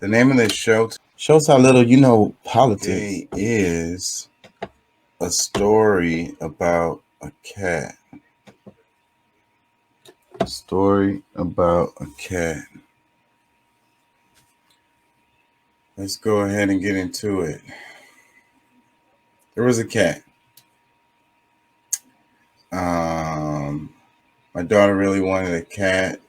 The name of this show Shows how little you know politics. today is a story about a cat. A story about a cat. Let's go ahead and get into it. There was a cat. Um, my daughter really wanted a cat,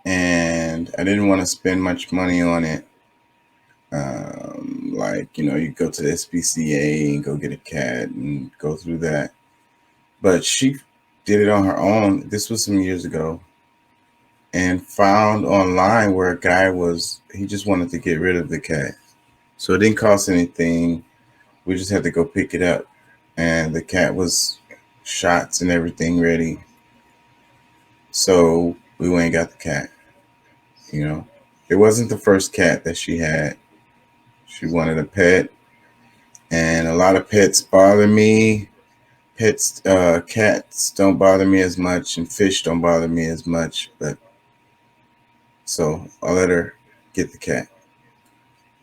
and I didn't want to spend much money on it. You go to the SPCA and go get a cat and go through that. But she did it on her own. This was some years ago, and found online where a guy he just wanted to get rid of the cat. So it didn't cost anything. We just had to go pick it up. And the cat was shots and everything ready. So we went and got the cat. You know, it wasn't the first cat that she had. She wanted a pet, and a lot of pets bother me. Cats don't bother me as much, and fish don't bother me as much. But so I let her get the cat,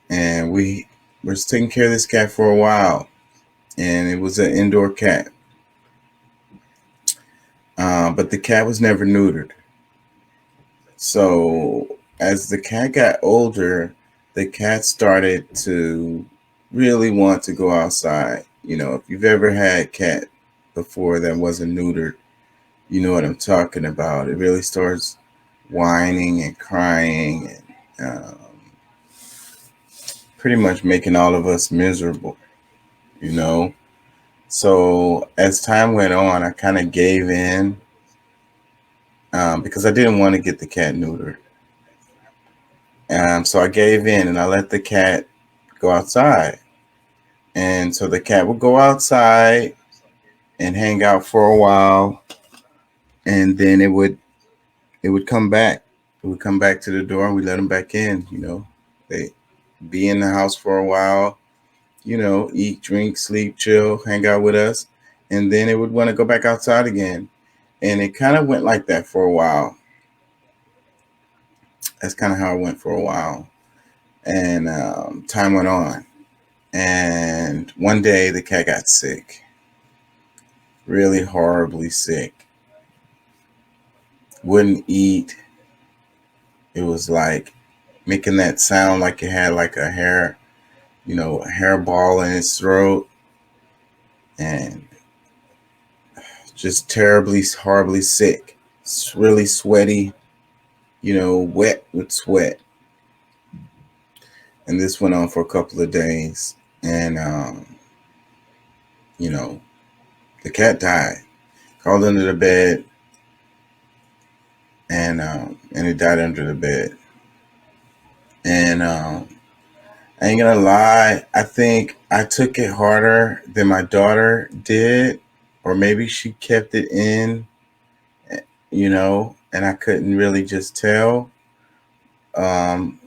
and we were taking care of this cat for a while, and it was an indoor cat. But the cat was never neutered. So as the cat got older, the cat started to really want to go outside. If you've ever had a cat before that wasn't neutered, you know what I'm talking about. It really starts whining and crying and pretty much making all of us miserable, you know. So as time went on, I kind of gave in because I didn't want to get the cat neutered. So I gave in and I let the cat go outside. And so the cat would go outside and hang out for a while, and then it would come back. It would come back to the door, and we let him back in. They be in the house for a while. Eat, drink, sleep, chill, hang out with us, and then it would want to go back outside again. And it kind of went like that for a while. That's kind of how it went for a while. And time went on. And one day the cat got sick, really horribly sick. Wouldn't eat. It was like making that sound like it had like a hairball in its throat, and just terribly, horribly sick. It's really sweaty, wet with sweat. And this went on for a couple of days. And, you know, the cat died. Crawled under the bed, and it died under the bed. And I ain't gonna lie, I think I took it harder than my daughter did, or maybe she kept it in, and I couldn't really just tell. Um,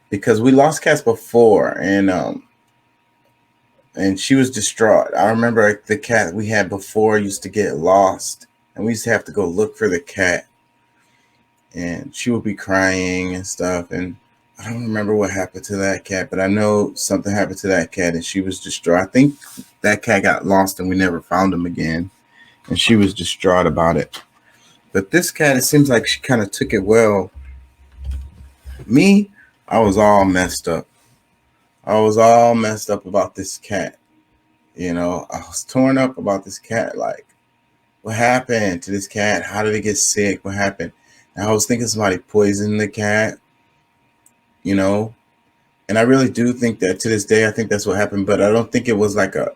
because we lost cats before, and she was distraught. I remember the cat we had before used to get lost, and we used to have to go look for the cat, and she would be crying and stuff. And I don't remember what happened to that cat, but I know something happened to that cat, and she was distraught. I think that cat got lost, and we never found him again, and she was distraught about it. But this cat, it seems like she kind of took it well. Me, I was all messed up. I was all messed up about this cat. I was torn up about this cat. Like, what happened to this cat? How did it get sick? What happened? And I was thinking somebody poisoned the cat, you know. And I really do think that to this day, I think that's what happened. But I don't think it was like a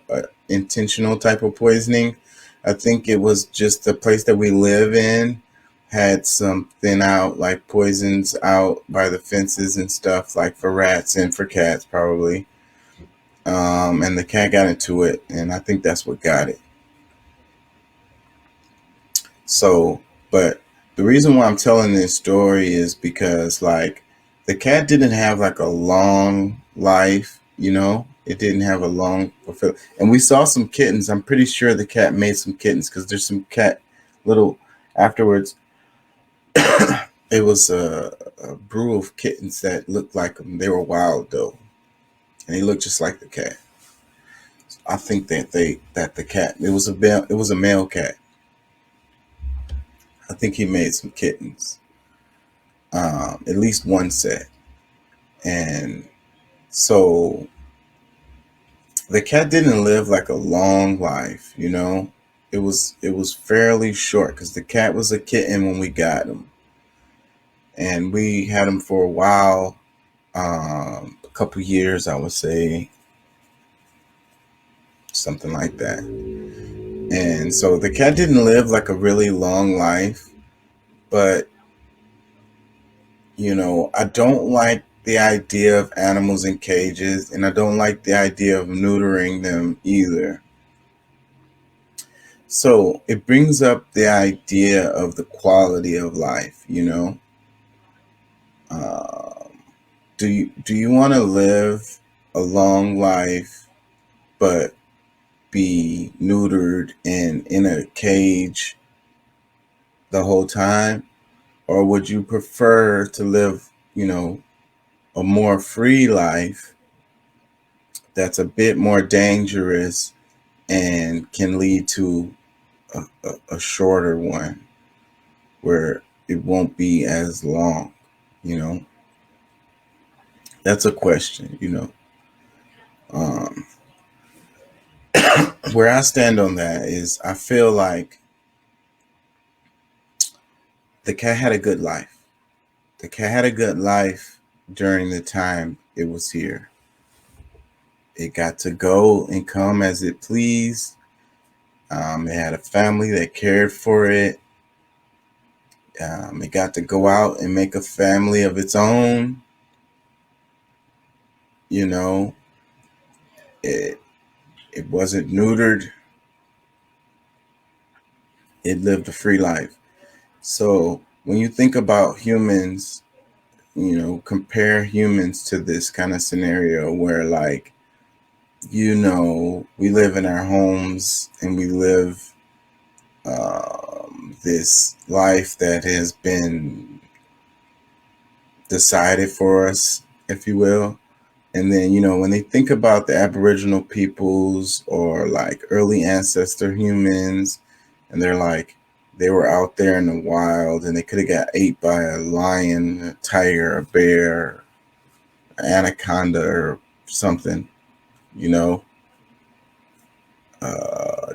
intentional type of poisoning. I think it was just the place that we live in had something out, like poisons out by the fences and stuff, like for rats and for cats, probably. And the cat got into it, and I think that's what got it. So, but the reason why I'm telling this story is because, like, the cat didn't have like a long life, It didn't have a long fulfill. And we saw some kittens. I'm pretty sure the cat made some kittens because there's some cat little afterwards. It was a brew of kittens that looked like them. They were wild though, and they looked just like the cat. I think that the cat it was a male cat. I think he made some kittens, at least one set, and so the cat didn't live like a long life. It was fairly short because the cat was a kitten when we got him, and we had him for a while, a couple years, I would say, something like that. And so the cat didn't live like a really long life, but I don't like the idea of animals in cages, and I don't like the idea of neutering them either. So it brings up the idea of the quality of life. Um, do you want to live a long life, but be neutered and in a cage the whole time? Or would you prefer to live, a more free life that's a bit more dangerous and can lead to a shorter one where it won't be as long? You know, that's a question. Um, where I stand on that is I feel like the cat had a good life. The cat had a good life during the time it was here. It got to go and come as it pleased. It had a family that cared for it. It got to go out and make a family of its own. You know, it it wasn't neutered. It lived a free life. So when you think about humans, compare humans to this kind of scenario where, like, we live in our homes and we live this life that has been decided for us, if you will. And then, when they think about the Aboriginal peoples or like early ancestor humans, and they're like, they were out there in the wild and they could have got ate by a lion, a tiger, a bear, an anaconda, or something, you know,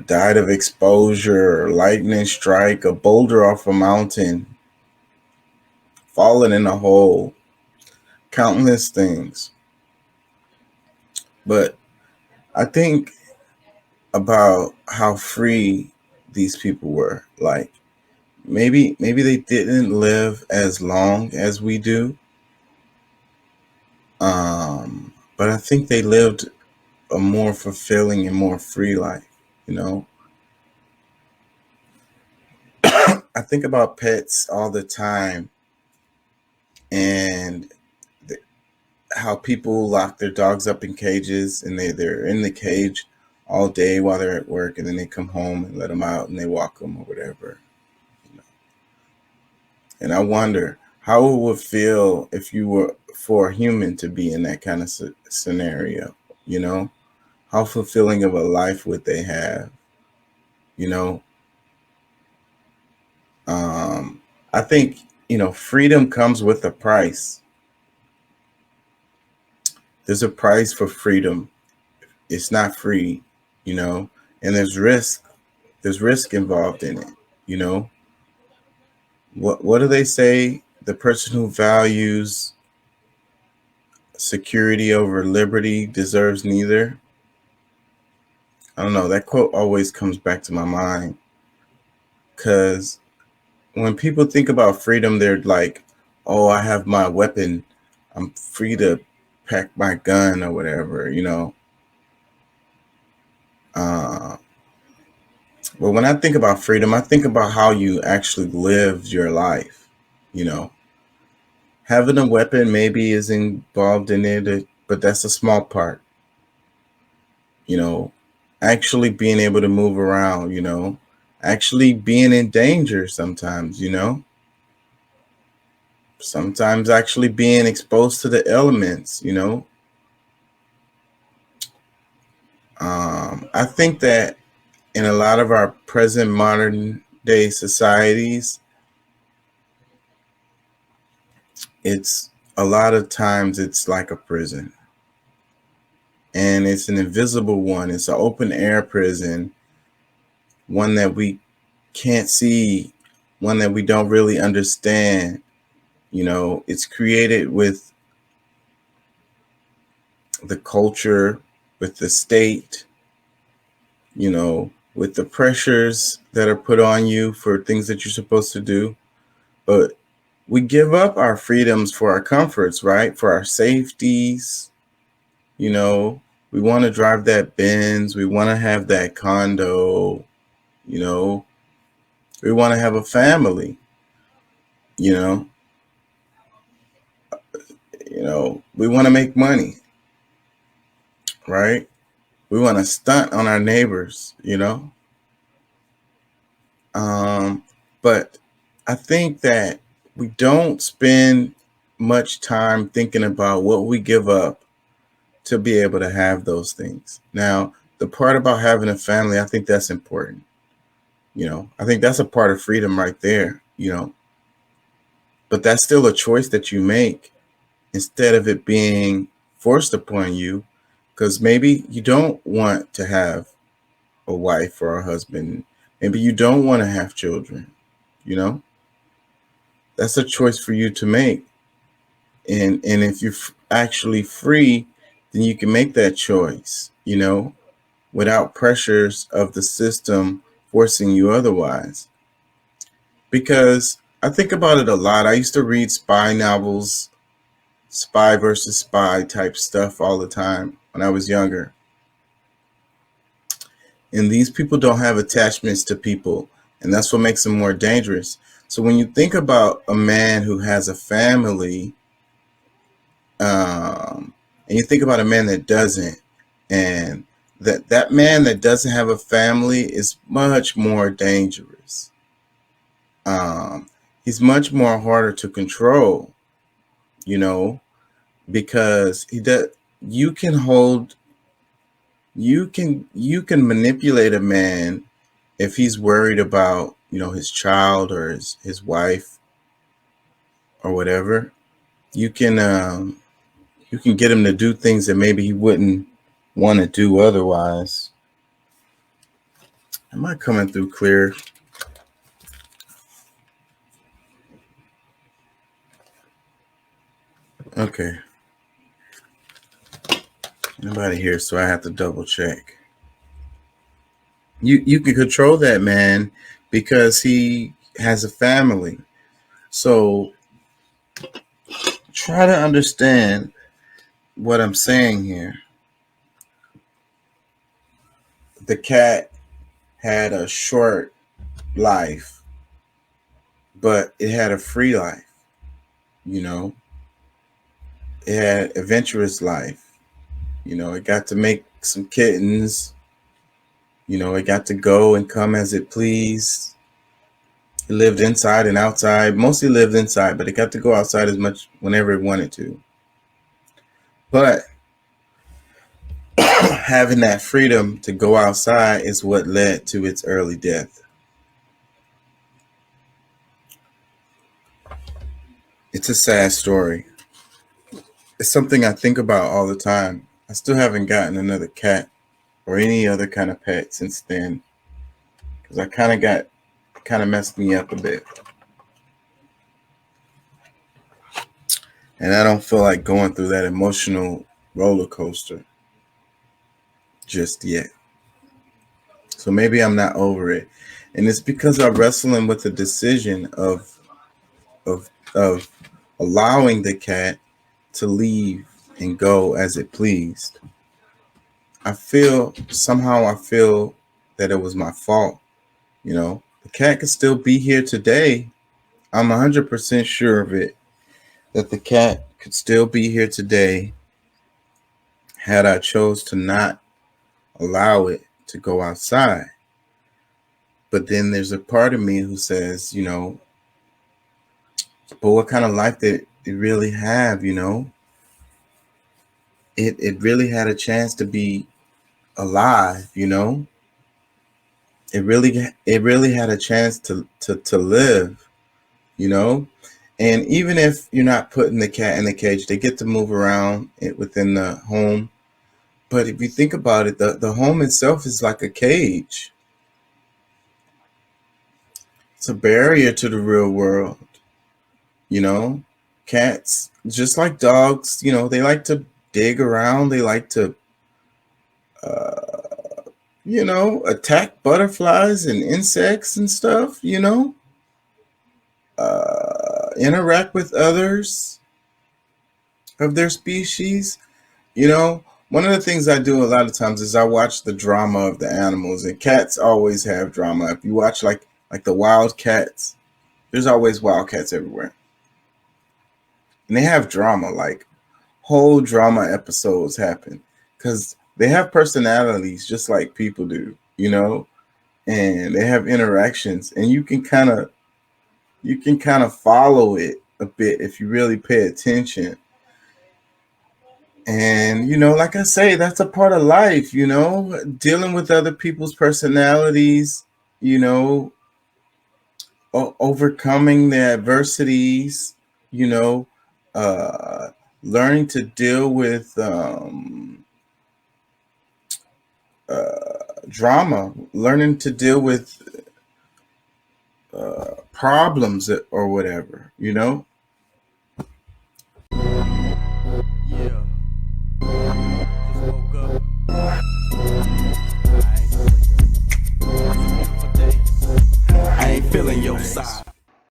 died of exposure, or lightning strike, a boulder off a mountain, fallen in a hole, countless things. But I think about how free these people were. Like, maybe they didn't live as long as we do. But I think they lived a more fulfilling and more free life, you know. I think about pets all the time, and th- how people lock their dogs up in cages, and they're in the cage all day while they're at work, and then they come home and let them out and they walk them or whatever. And I wonder how it would feel if you were for a human to be in that kind of scenario. You know, how fulfilling of a life would they have? You know, um, I think freedom comes with a price. There's a price for freedom. It's not free, you know, and there's risk. There's risk involved in it. You know, what do they say? The person who values security over liberty deserves neither. I don't know. That quote always comes back to my mind because when people think about freedom, they're like, "Oh, I have my weapon. I'm free to pack my gun or whatever." Uh, but when I think about freedom, I think about how you actually live your life. You know, having a weapon maybe is involved in it, but that's a small part. You know, actually being able to move around. Actually being in danger sometimes. sometimes actually being exposed to the elements, I think that in a lot of our present modern day societies, it's a lot of times it's like a prison, and it's an invisible one. It's an open air prison, one that we can't see, one that we don't really understand. It's created with the culture, with the state, with the pressures that are put on you for things that you're supposed to do. But we give up our freedoms for our comforts, right? For our safeties. We want to drive that Benz. We want to have that condo. We want to have a family. You know, we want to make money, right? We want to stunt on our neighbors, But I think that we don't spend much time thinking about what we give up to be able to have those things. Now, the part about having a family, I think that's important. I think that's a part of freedom right there, but that's still a choice that you make instead of it being forced upon you, because maybe you don't want to have a wife or a husband. Maybe you don't want to have children, that's a choice for you to make. And if you're actually free, then you can make that choice, without pressures of the system forcing you otherwise. Because I think about it a lot. I used to read spy novels, spy versus spy type stuff all the time when I was younger. And these people don't have attachments to people, and that's what makes them more dangerous. So when you think about a man who has a family, and you think about a man that doesn't, and that man that doesn't have a family is much more dangerous. He's much more harder to control, because he does. You can hold. You can manipulate a man if he's worried about his child or his wife or whatever. You can get him to do things that maybe he wouldn't want to do otherwise. Am I coming through clear? Okay. Nobody here, so I have to double check. You can control that man because he has a family. So try to understand what I'm saying here. The cat had a short life, but it had a free life, It had adventurous life. It got to make some kittens. It got to go and come as it pleased. It lived inside and outside. Mostly lived inside, but it got to go outside as much whenever it wanted to. But having that freedom to go outside is what led to its early death. It's a sad story. It's something I think about all the time. I still haven't gotten another cat or any other kind of pet since then, because I kind of messed me up a bit. And I don't feel like going through that emotional roller coaster just yet. So maybe I'm not over it. And it's because I'm wrestling with the decision of allowing the cat to leave and go as it pleased. I feel that it was my fault. The cat could still be here today. I'm 100% sure of it, that the cat could still be here today had I chose to not allow it to go outside. But then there's a part of me who says, But what kind of life did it really have, you know? It really had a chance to be alive, you know? It really had a chance to live, you know? And even if you're not putting the cat in the cage, they get to move around within the home. But if you think about it, the home itself is like a cage. It's a barrier to the real world, you know? Cats, just like dogs, you know, they like to dig around. They like to, attack butterflies and insects and stuff, interact with others of their species. You know, one of the things I do a lot of times is I watch the drama of the animals, and cats always have drama. If you watch like the wild cats, there's always wild cats everywhere, and they have drama. Like whole drama episodes happen because they have personalities just like people do, and they have interactions, and you can kind of follow it a bit if you really pay attention. And like I say, that's a part of life, dealing with other people's personalities, you know, overcoming the adversities, you know, uh, learning to deal with drama, learning to deal with problems or whatever, Yeah, just woke up. I ain't feeling your side.